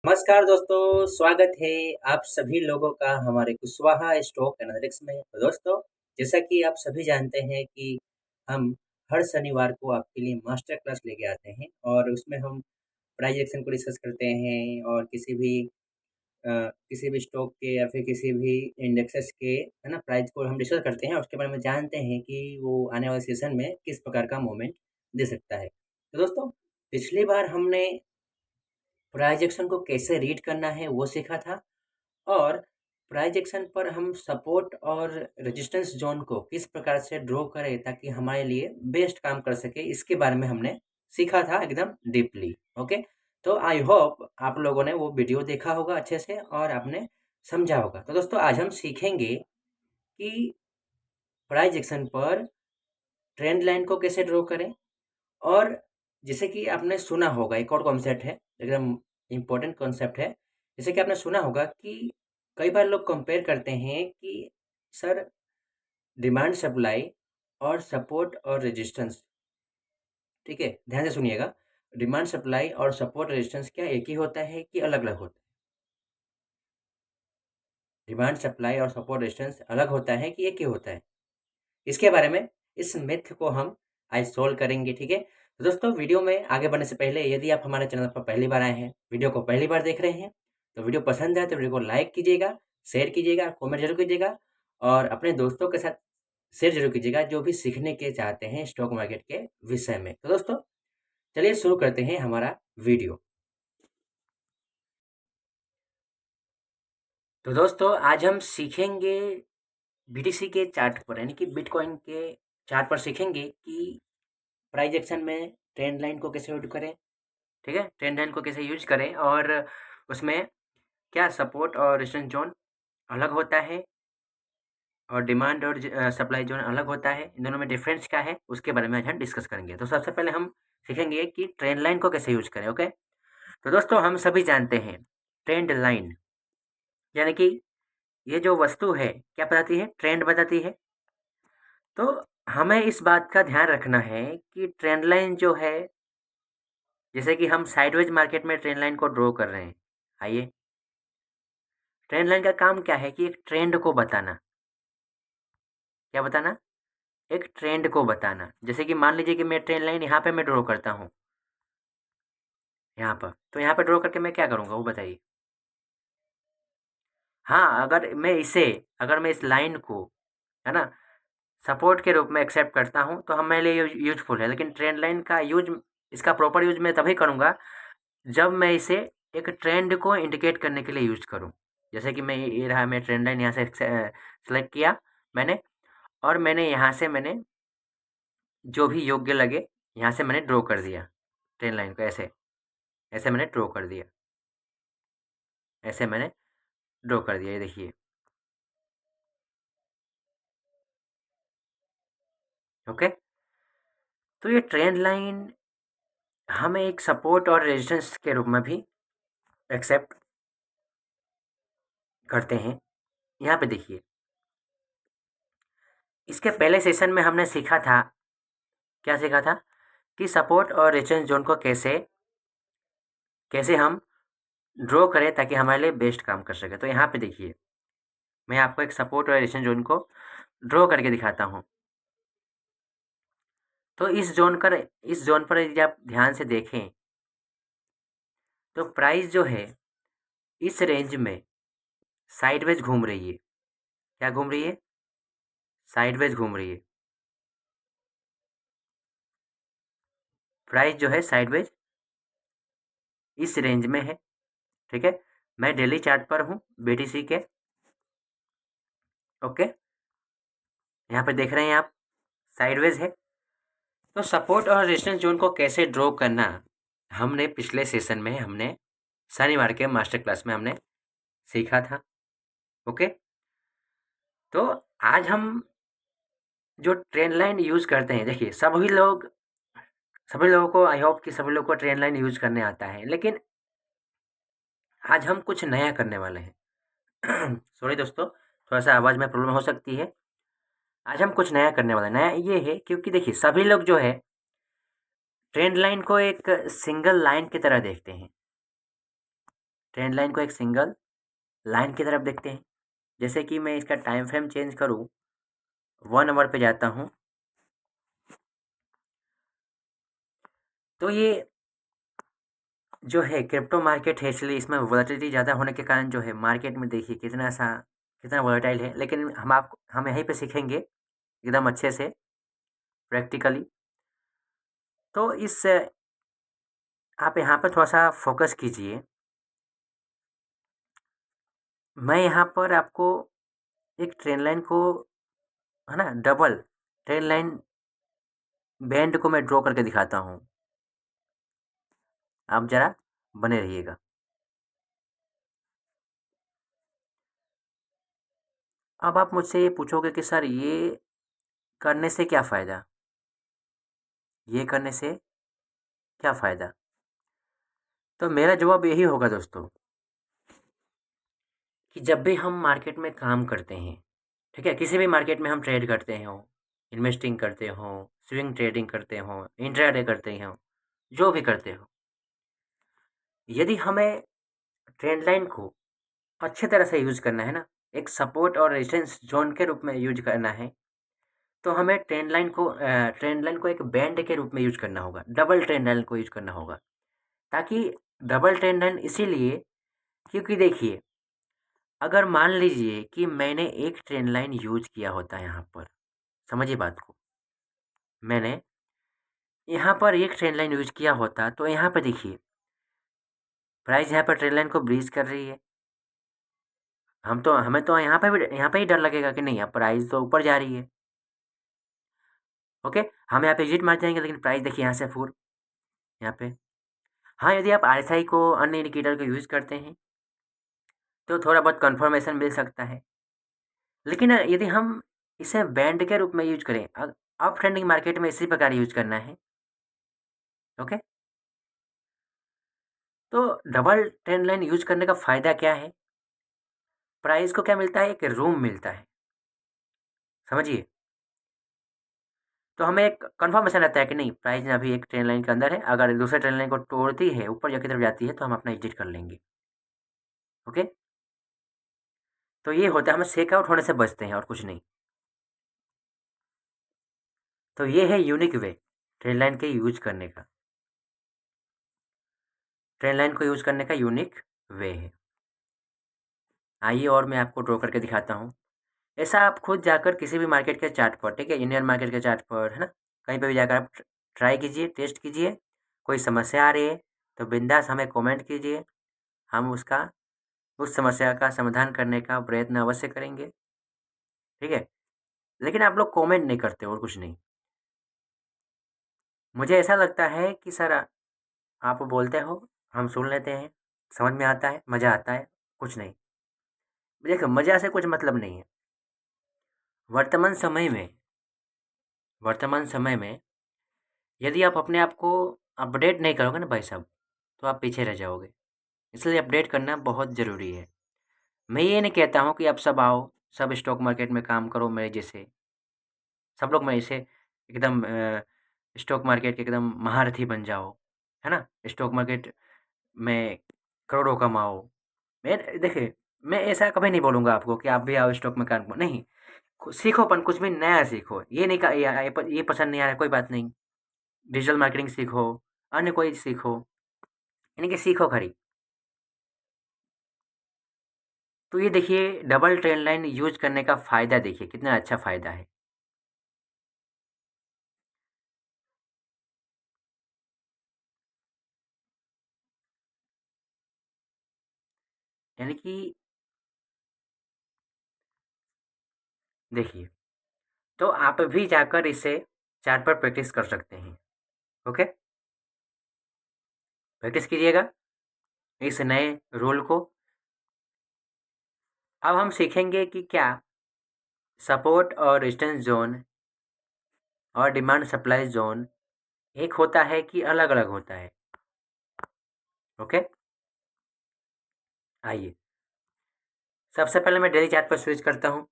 नमस्कार दोस्तों, स्वागत है आप सभी लोगों का हमारे कुशवाहा स्टॉक एनालिटिक्स में। तो दोस्तों, जैसा कि आप सभी जानते हैं कि हम हर शनिवार को आपके लिए मास्टर क्लास लेके आते हैं और उसमें हम प्राइस एक्शन को डिस्कस करते हैं और किसी भी स्टॉक के या फिर किसी भी इंडेक्सेस के है ना प्राइस को हम डिस्कस करते हैं और उसके बारे में जानते हैं कि वो आने वाले सेशन में किस प्रकार का मूवमेंट दे सकता है। तो दोस्तों, पिछली बार हमने प्राइस एक्शन को कैसे रीड करना है वो सीखा था और प्राइस एक्शन पर हम सपोर्ट और रेजिस्टेंस जोन को किस प्रकार से ड्रॉ करें ताकि हमारे लिए बेस्ट काम कर सके, इसके बारे में हमने सीखा था एकदम डीपली। ओके, तो आई होप आप लोगों ने वो वीडियो देखा होगा अच्छे से और आपने समझा होगा। तो दोस्तों, आज हम सीखेंगे कि प्राइस एक्शन पर ट्रेंड लाइन को कैसे ड्रॉ करें। और जैसे कि आपने सुना होगा, एक और कॉन्सेप्ट है, एकदम इम्पोर्टेंट कॉन्सेप्ट है। जैसे कि आपने सुना होगा कि कई बार लोग कंपेयर करते हैं कि सर, डिमांड सप्लाई और सपोर्ट और रेजिस्टेंस, ठीक है, ध्यान से सुनिएगा। डिमांड सप्लाई और सपोर्ट रेजिस्टेंस क्या एक ही होता है कि अलग अलग होता है? डिमांड सप्लाई और सपोर्ट रेजिस्टेंस अलग होता है कि एक ही होता है? इसके बारे में, इस मिथ को हम आज सोल्व करेंगे, ठीक है। तो दोस्तों, वीडियो में आगे बढ़ने से पहले यदि आप हमारे चैनल पर पहली बार आए हैं, वीडियो को पहली बार देख रहे हैं, तो वीडियो पसंद है तो वीडियो को लाइक कीजिएगा, शेयर कीजिएगा, कमेंट जरूर कीजिएगा और अपने दोस्तों के साथ शेयर जरूर कीजिएगा जो भी सीखने के चाहते हैं स्टॉक मार्केट के विषय में। तो दोस्तों, चलिए शुरू करते हैं हमारा वीडियो। तो दोस्तों, आज हम सीखेंगे बीटीसी के चार्ट पर, यानी कि बिटकॉइन के चार्ट पर सीखेंगे कि प्राइस एक्शन में ट्रेंड लाइन को कैसे यूज करें, ठीक है, ट्रेंड लाइन को कैसे यूज करें और उसमें क्या सपोर्ट और रेजिस्टेंस जोन अलग होता है और डिमांड और सप्लाई जोन अलग होता है, इन दोनों में डिफरेंस क्या है उसके बारे में आज हम डिस्कस करेंगे। तो सबसे पहले हम सीखेंगे कि ट्रेंड लाइन को कैसे यूज करें। ओके, तो दोस्तों, हम सभी जानते हैं ट्रेंड लाइन यानी कि ये जो वस्तु है क्या बताती है? ट्रेंड बताती है। तो हमें इस बात का ध्यान रखना है कि ट्रेंड लाइन जो है, जैसे कि हम साइडवेज मार्केट में ट्रेंड लाइन को ड्रॉ कर रहे हैं। आइए, ट्रेंड लाइन का काम क्या है कि एक ट्रेंड को बताना। क्या बताना? एक ट्रेंड को बताना। जैसे कि मान लीजिए कि मैं ट्रेंड लाइन यहाँ पे मैं ड्रॉ करता हूँ, यहाँ पर, तो यहाँ पे ड्रॉ करके मैं क्या करूँगा वो बताइए। हाँ, अगर मैं इस लाइन को, है ना, सपोर्ट के रूप में एक्सेप्ट करता हूँ तो हम मेरे लिए यूजफुल है। लेकिन ट्रेंड लाइन का यूज, इसका प्रॉपर यूज मैं तभी करूँगा जब मैं इसे एक ट्रेंड को इंडिकेट करने के लिए यूज करूँ। जैसे कि मैं ये रहा, मैं ट्रेंड लाइन यहाँ से सेलेक्ट किया मैंने, और मैंने जो भी योग्य लगे यहाँ से मैंने ड्रॉ कर दिया ट्रेंड लाइन को। ऐसे ऐसे मैंने ड्रॉ कर दिया, ऐसे मैंने ड्रॉ कर दिया, ये देखिए। ओके, तो ये ट्रेंड लाइन हमें एक सपोर्ट और रेजिस्टेंस के रूप में भी एक्सेप्ट करते हैं। यहाँ पे देखिए, इसके पहले सेशन में हमने सीखा था, क्या सीखा था कि सपोर्ट और रेजिस्टेंस जोन को कैसे कैसे हम ड्रॉ करें ताकि हमारे लिए बेस्ट काम कर सके। तो यहाँ पे देखिए, मैं आपको एक सपोर्ट और रेजिस्टेंस जोन को ड्रॉ करके दिखाता हूँ। तो इस जोन पर यदि आप ध्यान से देखें तो प्राइस जो है इस रेंज में साइडवेज घूम रही है। क्या घूम रही है? साइडवेज घूम रही है। प्राइस जो है साइडवेज इस रेंज में है, ठीक है। मैं डेली चार्ट पर हूँ बीटीसी के। ओके, यहाँ पे देख रहे हैं आप, साइडवेज है। तो सपोर्ट और रेजिस्टेंस जोन को कैसे ड्रॉ करना, हमने पिछले सेशन में, हमने शनिवार के मास्टर क्लास में हमने सीखा था। ओके, तो आज हम जो ट्रेंड लाइन यूज करते हैं, देखिए सभी लोगों को, आई होप कि सभी लोगों को ट्रेंड लाइन यूज करने आता है, लेकिन आज हम कुछ नया करने वाले हैं। सॉरी दोस्तों, थोड़ा सा आवाज़ में प्रॉब्लम हो सकती है। आज हम कुछ नया करने वाले हैं। नया ये है क्योंकि देखिए, सभी लोग जो है ट्रेंड लाइन को एक सिंगल लाइन की तरह देखते हैं। ट्रेंड लाइन को एक सिंगल लाइन की तरफ देखते हैं। जैसे कि मैं इसका टाइम फ्रेम चेंज करूँ, 1 आवर पे जाता हूँ, तो ये जो है क्रिप्टो मार्केट है, इसलिए इसमें वोलेटिलिटी ज़्यादा होने के कारण जो है मार्केट में देखिए कितना वोलेटाइल है। लेकिन हम यहीं पे सीखेंगे एकदम अच्छे से प्रैक्टिकली। तो आप यहाँ पर थोड़ा-सा फ़ोकस कीजिए। मैं यहाँ पर आपको एक ट्रेंड लाइन को, है ना, डबल ट्रेंड लाइन बैंड को मैं ड्रॉ करके दिखाता हूँ। आप ज़रा बने रहिएगा। अब आप मुझसे ये पूछोगे कि सर ये करने से क्या फ़ायदा? ये करने से क्या फ़ायदा? तो मेरा जवाब यही होगा दोस्तों, कि जब भी हम मार्केट में काम करते हैं, ठीक है? किसी भी मार्केट में हम ट्रेड करते हों, इन्वेस्टिंग करते हों, स्विंग ट्रेडिंग करते हों, इंट्राडे करते हों, जो भी करते हो, यदि हमें ट्रेंड लाइन को अच्छी तरह से यूज़ करना है ना, एक सपोर्ट और रेजिस्टेंस ज़ोन के रूप में यूज़ करना है, तो हमें ट्रेंड लाइन को एक बैंड के रूप में यूज़ करना होगा, डबल ट्रेंड लाइन को यूज़ करना होगा। ताकि डबल ट्रेंड लाइन इसीलिए, क्योंकि देखिए, अगर मान लीजिए कि मैंने एक ट्रेंड लाइन यूज़ किया होता यहाँ पर, समझिए बात को, मैंने यहाँ पर एक ट्रेंड लाइन यूज़ किया होता, तो यहाँ पे देखिए, प्राइस यहाँ पर ट्रेंड लाइन को ब्रीच कर रही है। हमें तो यहाँ पे ही डर लगेगा कि नहीं, अब प्राइस तो ऊपर जा रही है। ओके, हम यहाँ पे एग्जिट मार जाएंगे, लेकिन प्राइस देखिए यहाँ से फूर यहाँ पे। हाँ, यदि आप आरएसआई को, अन्य इंडिकेटर को यूज़ करते हैं, तो थोड़ा बहुत कंफर्मेशन मिल सकता है। लेकिन यदि हम इसे बैंड के रूप में यूज करें, अप ट्रेंडिंग मार्केट में इसी प्रकार यूज करना है। ओके, तो डबल ट्रेंड लाइन यूज करने का फ़ायदा क्या है? प्राइस को क्या मिलता है? एक रूम मिलता है, समझिए। तो हमें एक कन्फर्मेशन रहता है कि नहीं, प्राइस अभी एक ट्रेंड लाइन के अंदर है, अगर दूसरे ट्रेंड लाइन को तोड़ती है, ऊपर जाके तरफ जाती है, तो हम अपना एग्जिट कर लेंगे। ओके, तो ये होता है, हमें शेक आउट होने से बचते हैं और कुछ नहीं। तो ये है यूनिक वे ट्रेंड लाइन के यूज करने का। ट्रेंड लाइन को यूज करने का यूनिक वे है। आइए और मैं आपको ड्रॉ करके दिखाता हूँ। ऐसा आप खुद जाकर किसी भी मार्केट के चार्ट पर, ठीक है, इंडियन मार्केट के चार्ट पर, है ना, कहीं पे भी जाकर आप ट्राई कीजिए, टेस्ट कीजिए। कोई समस्या आ रही है तो बिंदास हमें कमेंट कीजिए, हम उस समस्या का समाधान करने का प्रयत्न अवश्य करेंगे, ठीक है। लेकिन आप लोग कमेंट नहीं करते और कुछ नहीं। मुझे ऐसा लगता है कि सर आप बोलते हो, हम सुन लेते हैं, समझ में आता है, मज़ा आता है, कुछ नहीं। देखिए, मज़ा से कुछ मतलब नहीं है। वर्तमान समय में वर्तमान समय में यदि आप अपने आप को अपडेट नहीं करोगे ना भाई साहब, तो आप पीछे रह जाओगे। इसलिए अपडेट करना बहुत ज़रूरी है। मैं ये नहीं कहता हूँ कि आप सब आओ, सब स्टॉक मार्केट में काम करो मेरे जैसे। सब लोग मेरे जैसे एकदम स्टॉक मार्केट के एकदम महारथी बन जाओ, है ना? स्टॉक मार्केट में करोड़ों कमाओ। देखिए, मैं ऐसा कभी नहीं बोलूँगा आपको कि आप भी आओ स्टॉक में काम करो, नहीं। सीखो, अपन कुछ भी नया सीखो। ये नहीं कहा ये पसंद नहीं आ रहा है, कोई बात नहीं। डिजिटल मार्केटिंग सीखो, अन्य कोई सीखो, यानी कि सीखो खरी। तो ये देखिए, डबल ट्रेंड लाइन यूज़ करने का फ़ायदा देखिए, कितना अच्छा फ़ायदा है। यानी कि देखिए, तो आप भी जाकर इसे चार्ट पर प्रैक्टिस कर सकते हैं। ओके? प्रैक्टिस कीजिएगा इस नए रूल को। अब हम सीखेंगे कि क्या सपोर्ट और रेजिस्टेंस ज़ोन और डिमांड सप्लाई ज़ोन एक होता है कि अलग-अलग होता है। ओके? आइए, सबसे पहले मैं डेली चार्ट पर स्विच करता हूँ।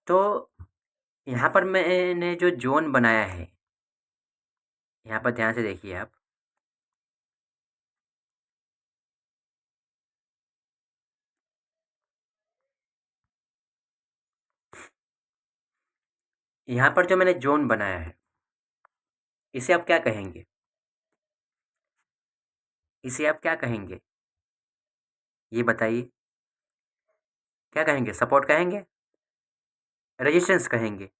तो यहाँ पर मैंने जो जोन बनाया है, यहाँ पर ध्यान से देखिए आप। यहाँ पर जो मैंने जोन बनाया है, इसे आप क्या कहेंगे? इसे आप क्या कहेंगे? ये बताइए। क्या कहेंगे? सपोर्ट कहेंगे? रेजिस्टेंस कहेंगे?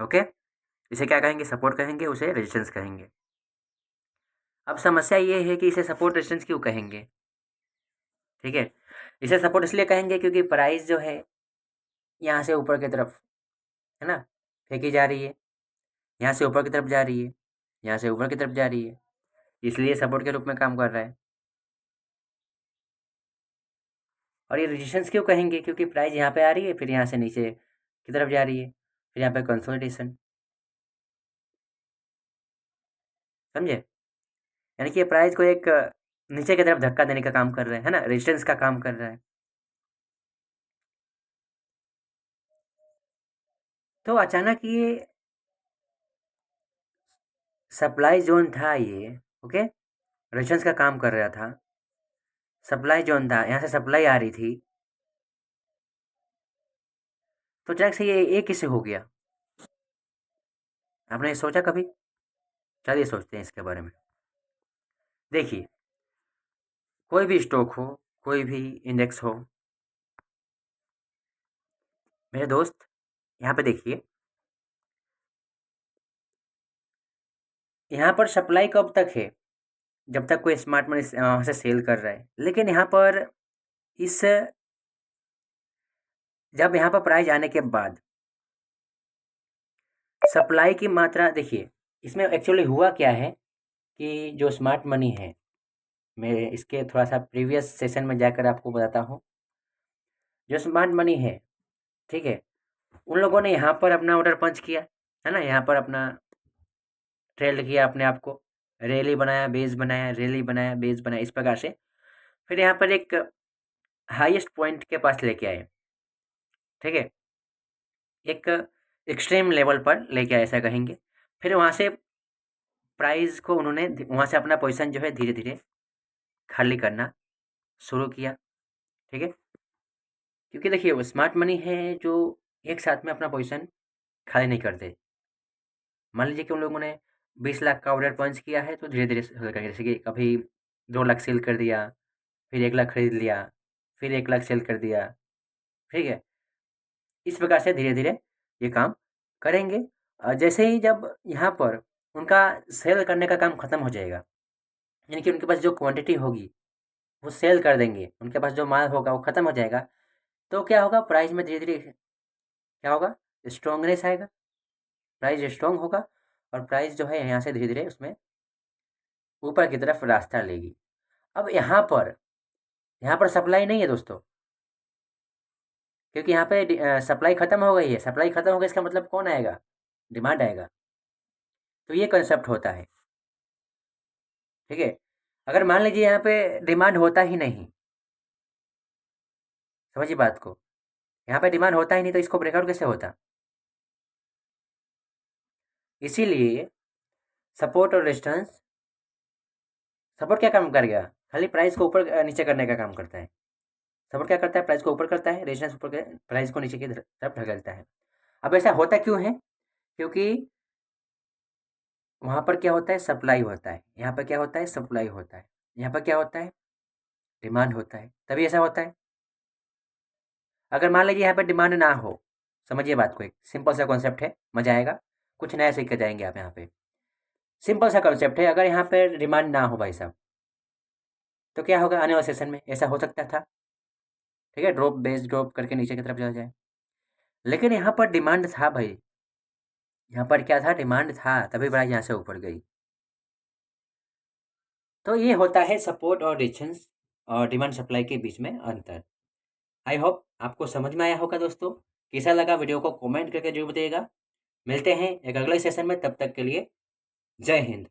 ओके, इसे क्या कहेंगे? सपोर्ट कहेंगे, उसे रेजिस्टेंस कहेंगे। अब समस्या ये है कि इसे सपोर्ट रेजिस्टेंस क्यों कहेंगे? ठीक है, इसे सपोर्ट इसलिए कहेंगे क्योंकि प्राइस जो है यहाँ से ऊपर की तरफ, है ना, फेंकी जा रही है, यहाँ से ऊपर की तरफ जा रही है, यहाँ से ऊपर की तरफ जा रही है, इसलिए सपोर्ट के रूप में काम कर रहा है। और ये रेजिस्टेंस क्यों कहेंगे? क्योंकि प्राइस यहाँ पे आ रही है, फिर यहाँ से नीचे की तरफ जा रही है, फिर यहाँ पे कंसोलिडेशन। समझे? यानी कि ये प्राइस को एक नीचे की तरफ धक्का देने का काम कर रहा है ना, रेजिस्टेंस का काम कर रहा है। तो अचानक ये सप्लाई जोन था ये, ओके, रेजिस्टेंस का काम कर रहा था, सप्लाई जोन था, यहाँ से सप्लाई आ रही थी, तो अचानक से ये कैसे हो गया? आपने ये सोचा कभी? चलिए सोचते हैं इसके बारे में। देखिए, कोई भी स्टॉक हो, कोई भी इंडेक्स हो, मेरे दोस्त, यहाँ पे देखिए, यहाँ पर सप्लाई कब तक है? जब तक कोई स्मार्ट मनी वहाँ से सेल कर रहा है। लेकिन यहाँ पर इस जब यहाँ पर प्राइस आने के बाद सप्लाई की मात्रा देखिए, इसमें एक्चुअली हुआ क्या है कि जो स्मार्ट मनी है, मैं इसके थोड़ा सा प्रीवियस सेशन में जाकर आपको बताता हूँ। जो स्मार्ट मनी है, ठीक है, उन लोगों ने यहाँ पर अपना ऑर्डर पंच किया, है ना, यहाँ पर अपना ट्रेड किया अपने आप को, रैली बनाया, बेस बनाया, रैली बनाया, बेस बनाया, इस प्रकार से फिर यहाँ पर एक हाईएस्ट पॉइंट के पास लेके आए, ठीक है, एक एक्सट्रीम लेवल पर लेके आए ऐसा कहेंगे। फिर वहाँ से प्राइस को उन्होंने वहाँ से अपना पोजीशन जो है धीरे धीरे खाली करना शुरू किया, ठीक है, क्योंकि देखिए वो स्मार्ट मनी है जो एक साथ में अपना पोजीशन खाली नहीं करते। मान लीजिए कि उन लोगों ने 20 लाख का ऑर्डर पंच किया है, तो धीरे धीरे सेल करेंगे, जैसे कि कभी 2 लाख सेल कर दिया, फिर 1 लाख खरीद लिया, फिर 1 लाख सेल कर दिया, ठीक है, इस प्रकार से धीरे धीरे ये काम करेंगे। जैसे ही जब यहाँ पर उनका सेल करने का काम ख़त्म हो जाएगा, यानी कि उनके पास जो क्वांटिटी होगी वो सेल कर देंगे, उनके पास जो माल होगा वो ख़त्म हो जाएगा, तो क्या होगा, प्राइस में धीरे धीरे क्या होगा, स्ट्रॉन्गनेस आएगा, प्राइस स्ट्रॉन्ग होगा, और प्राइस जो है यहाँ से धीरे धीरे उसमें ऊपर की तरफ रास्ता लेगी। अब यहाँ पर सप्लाई नहीं है दोस्तों, क्योंकि यहाँ पे सप्लाई ख़त्म हो गई है। सप्लाई ख़त्म हो गई, इसका मतलब कौन आएगा? डिमांड आएगा। तो ये कंसेप्ट होता है, ठीक है। अगर मान लीजिए यहाँ पे डिमांड होता ही नहीं, समझिए बात को, यहाँ पे डिमांड होता ही नहीं, तो इसको ब्रेकआउट कैसे होता? इसीलिए सपोर्ट और रेजिस्टेंस, सपोर्ट क्या काम करेगा? खाली प्राइस को ऊपर नीचे करने का काम करता है। सपोर्ट क्या करता है? प्राइस को ऊपर करता है, रेजिस्टेंस ऊपर प्राइस को नीचे की तरफ ढकेलता है। अब ऐसा होता क्यों है? क्योंकि वहाँ पर क्या होता है, सप्लाई होता है, यहाँ पर क्या होता है, सप्लाई होता है, यहाँ पर क्या होता है, डिमांड होता है, तभी ऐसा होता है। अगर मान लीजिए यहाँ पर डिमांड ना हो, समझिए बात को, एक सिंपल सा कॉन्सेप्ट है, मजा आएगा, कुछ नया सीख कर जाएंगे आप यहाँ पे। सिंपल सा कॉन्सेप्ट है, अगर यहाँ पर डिमांड ना हो भाई साहब, तो क्या होगा? आने वाले सेशन में ऐसा हो सकता था, ठीक है, ड्रॉप बेस ड्रॉप करके नीचे की तरफ चला जाए। लेकिन यहाँ पर डिमांड था भाई, यहाँ पर क्या था, डिमांड था, तभी प्राइस यहाँ से ऊपर गई। तो ये होता है सपोर्ट और रेजिस्टेंस और डिमांड सप्लाई के बीच में अंतर। आई होप आपको समझ में आया होगा दोस्तों। कैसा लगा वीडियो को कमेंट करके जरूर बताइएगा। मिलते हैं एक अगले सेशन में, तब तक के लिए जय हिंद।